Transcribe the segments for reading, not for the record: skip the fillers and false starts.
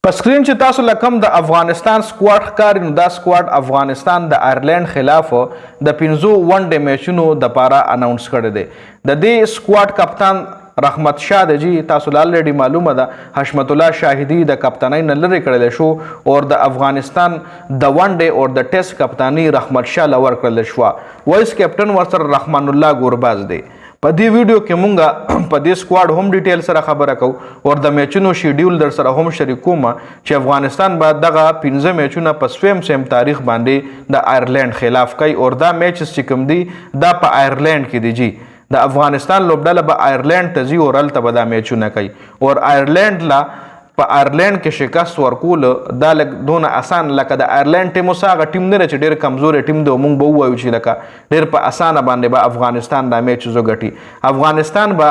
په سکرین چې تاسو لکم د افغانستان سکواډ ښکاري نو دا سکواډ افغانستان د آیرلینډ خلاف د 5 ون ډے میچونو د پاره اناونس کړی دی. د دې سکواډ کپتان رحمت شاه دی جی. تاسو آلریډي معلومه ده حشمت الله شاهدي د کپتانۍ نه لرې کړلی شو او د افغانستان د ون ډے او د ټیسټ کپتانی رحمت شاه له ورکړل شوه. وایس کیپټن ورسره رحمان الله ګورباز دی. په دې ویډیو کې مونږه په دې سکواډ هم ډیټیل سره خبره کوو او د میچونو شیډیول در سره هم شریکوم چې افغانستان به دغه 15 میچونه په سیم تاریخ باندې د آیرلینډ خلاف کوي او دا میچ چې کوم دی دا په آیرلینډ کې دی جی. د افغانستان لوبډله به آیرلینډ ته ځي او هلته به دا میچونه کوي او آیرلینډ لا په آیرلینډ کې شکست ورکول دا لږ دونه اسان لکه د آیرلینډ ټیم اوس هغه ټیم نه دی چې ډېر کمزوری ټیم دی او موږ به ووایو چې لکه ډېر په اسانه باندې به افغانستان دا میچ وګټي. افغانستان به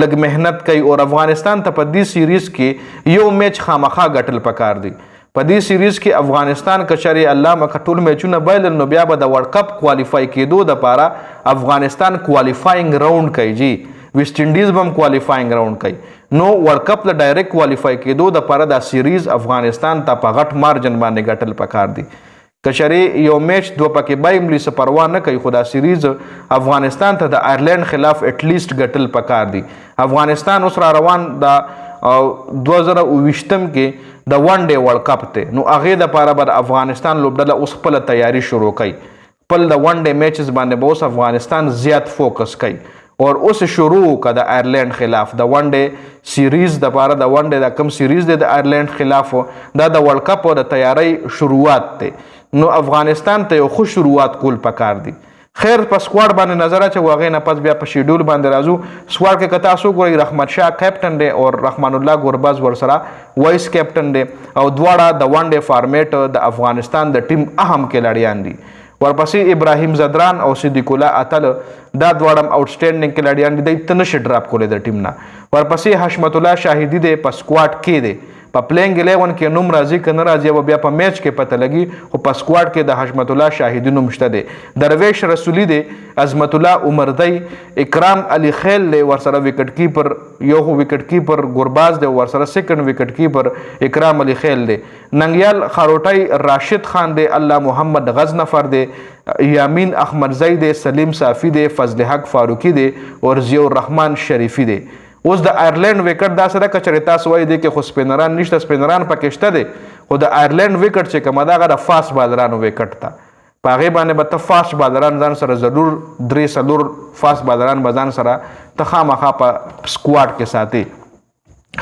لږ محنت کوي او افغانستان ته په دې سیریز کې یو میچ خامخا ګټل پکار دی. په دې سیریز کې افغانستان کچري الله مکه ټول میچونه بایلل نو بیا به د ورلد کپ کوالیفای کېدو دپاره افغانستان کوالیفاینګ راوند کوي جی. ویسټ انډیز به هم کوالیفاینګ راوند کوي نو ورلد کپ له ډایرکټ کوالیفای کېدو دپاره دا سیریز افغانستان ته په غټ مارجن باندې ګټل پکار دی. کچري یو میچ دوه پکې بایملی څه پروا نه کوي خو دا سیریز افغانستان ته د آیرلینډ خلاف اټلیسټ ګټل پکار دی. افغانستان اوس را روان د 2029 کې د ون ډے ورلد کپ ته نو هغې دپاره به د افغانستان لوبډله اوس خپله تیاری شروع کوي. خپل د ون ډے میچز باندې به اوس افغانستان زیات فوکس کوي اور اوس شروع که د آیرلینډ خلاف د ون ډے سیریز دپاره د ون ډے د کم سیریز دی د آیرلینډ خلاف دا د ورلد کپ د تیاری شروعات دی نو افغانستان ته یو ښه شروعات کول پکار دی. خیر په سکواډ باندې نظر اچوو هغې نه پس بیا په شیډول باندې راځو. سکواډ کې که تاسو وګورئ رحمت شاه کیپټن دی او رحمان الله ګورباز ورسره وایس کیپټن دی او دواړه د ون ډے فارمیټ د افغانستان د ټیم اهم کلاړیان دي. ورپسې ابراهیم زدران او صدیق الله اتل دا دواړه آوټسټینډینګ کلاړیان دي. دوی ته نشي ډراپ کولی د ټیم نه. ورپسې حشمت الله شاهدي دی په سکواډ کې دی. په پلینګ 11 کې نوم راځي که نه راځي او بیا په میچ کې پته لګي خو په سکواډ کې د حشمت الله شاهدي نوم شته دی. درویش رسولي دی عظمت الله عمردی اکرام علي خیل دی ورسره وکټ کیپر یو وکټ کیپر ګورباز دی ورسره سیکنډ وکټ کیپر اکرام علي خیل دی. ننګیال خاروټی راشد خان دی الله محمد غزنفر دی یامین احمدزی دی سلیم صافی دی فضل حق فاروقی دی او ضیاء الرحمن شریفی دی. اوس د آیرلینډ وکټ داسې ده که چېرې تاسو وایي دی کې خو سپینران نشته سپینران پکې شته دی خو د آیرلینډ وکټ چې کومه ده هغه د فاسټ بالرانو وکټ ته په هغې باندې به ته فاسټ بالران ځان سره ضرور 3-4 فاسټ بالران به ځان سره ته خامخا په سکواډ کې ساتي.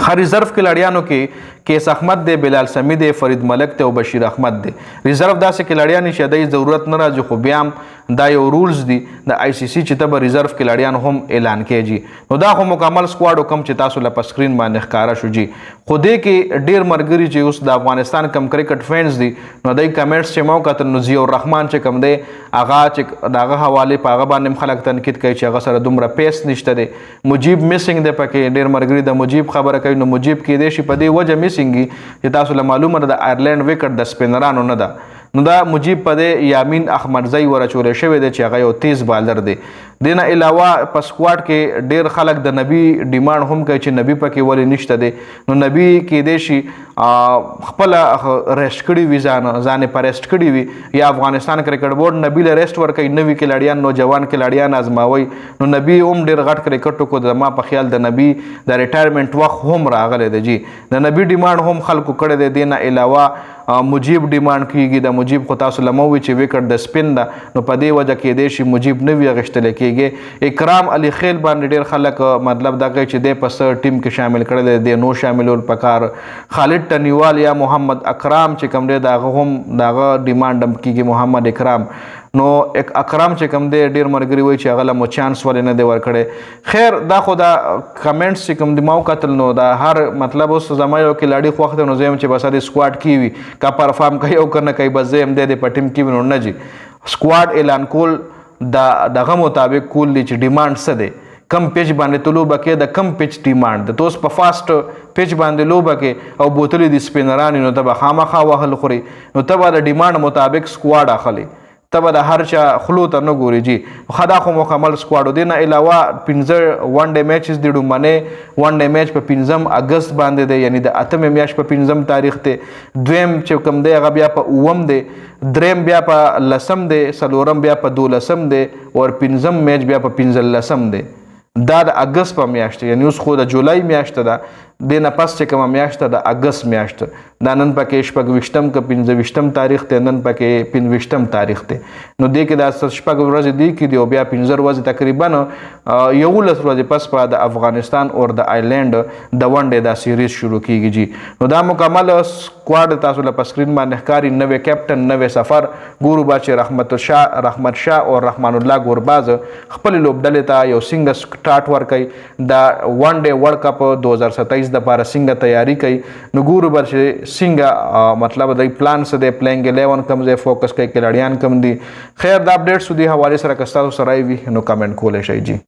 ښه ریزرو کلاړیانو کې کیس احمد دی بلال سمی دی فرید ملک دی او بشیر احمد دی. ریزرو داسې کلاړیان چې دای ضرورت نه راځي خو بیا هم دا یو رولز دی د آی سی سی چې ته به ریزرو کلاړیان هم اعلان کیږي نو دا خو مکمل سکواډ کم چې تاسو له په سکرین باندې ښکاره شو جی. خو دې کې ډېر ملګري چې اوس د افغانستان کم کرکټ فینس دي نو دوی کمنټس چې ما وکتل نو ضیاء الرحمن چې کوم دی هغه چې د هغه حوالې په هغه باندې هم خلک تنقید کوي چې هغه سره دومره پیس نشته دی. مجیب میسنګ دی پکې ډېر ملګري د مجیب خبره کوي نو مجیب کېدی شي په دې وجه میسنګ چې تاسو له معلومه ده د آیرلینډ وکټ د سپینرانو نه ده نو دا مجیب په دې یامین احمدزی ورچولی شوی دی چې هغه یو تیز بالر دی. دې نه علاوه په سکواډ کې ډېر خلک د نبي ډیمانډ هم کوي چې نبي پکې ولې نشته دی نو نبي کېدی شي خپله ریسټ کړي وي ځان یې په ریسټ کړي وي یا افغانستان کرکټ بورډ نبي له ریسټ ورکوي نوي کلاړیان نوجوان کلاړیان ازماوي نو نبي هم ډېر غټ کرکټ وکړو زما په خیال د نبي د ریټایرمنټ وخت هم راغلی دی جی. د نبي ډیمانډ هم خلکو کړی دی. دې نه علاوه مجیب ډیمانډ کېږي د مجیب خو تاسو له مووي چې وکټ د سپین ده نو په دې وجه کېدی شي مجیب نه وي اخیستلی کېږي. اکرام علي خیل باندې ډېر خلک مطلب دا کوي چې دی په څه ټیم کې شامل کړی دی نو شاملول پکار. خالد ټنیوال یا محمد اکرام چې کوم دی د هغه هم د هغه ډیمانډ هم کېږي محمد اکرام نو اکرام چې کوم دی ډېر ملګري وایي چې هغه له مو چانس ولې نه دی ورکړی. خیر دا خو دا کمنټس چې کوم دی ما وکتل نو دا هر مطلب اوس زما یو کلاړي خوښ دی نو زه یم چې بس د سکواډ کې وي که پرفارم کوي او که نه کوي بس زه یم دی په ټیم کې وي نو نه جي. سکواډ اعلان کول دغه مطابق کول دی چې ډیمانډ څه دی کم پیچ باندې ته لوبه کې د کم پیچ ډیمانډ د توس په فاسټ پیچ باندې لوبه کې او بوتلې د سپینرانې نو ته به خامخا وهل خوري نو ته به د ډیمانډ مطابق سکواډ اخلي تبه د هر چا خلو ته نه ګوري جی خدا خو مکمل سکواډ دی نه علاوه 15 ون ډے میچز دی ډومنه ون ډے میچ په 15 اگست باندې دی یعنی د اتمه میاشت په 15 تاریخ ته دویم چې کوم دی هغه بیا په اوم دی دریم بیا په لسم دی سلورم بیا په 12 دی او 15 میچ بیا په 15 دی دا د اگست په میاشت یعنی اوس خو د جولای میاشت ده د نه پس چې کومه میاشت د اگست میاشت دا نن پکې شپږ وشتم ک 15 تاریخ ته نن پکې 15 تاریخ ته نو دې کې دا شپږ ورځې دی کې دی او بیا 15 ورځې تقریبا یو لس ورځې پس په د افغانستان او د آیلند د ون ډے دا سیریز شروع کیږي جی نو دا مکمل سکواډ تاسو له سکرین باندې ښکاری نوې کیپټن نوې سفر ګورو باچ رحمت شاه او رحمان الله ګورباز خپل لوبډلې ته یو څنګه سٹارټ ورکړي دا ون ډے ورلد کپ 2027 د پاره څنګه تیاری کوي نو ګورو بر څنګه مطلب د پلان سره د پلینګ 11 کم زه فوکس کوي کلاډیان کم دي خیر دا اپډیټس دي حواله سره کستاسو سره وي نو کمنټ کولای شئ جی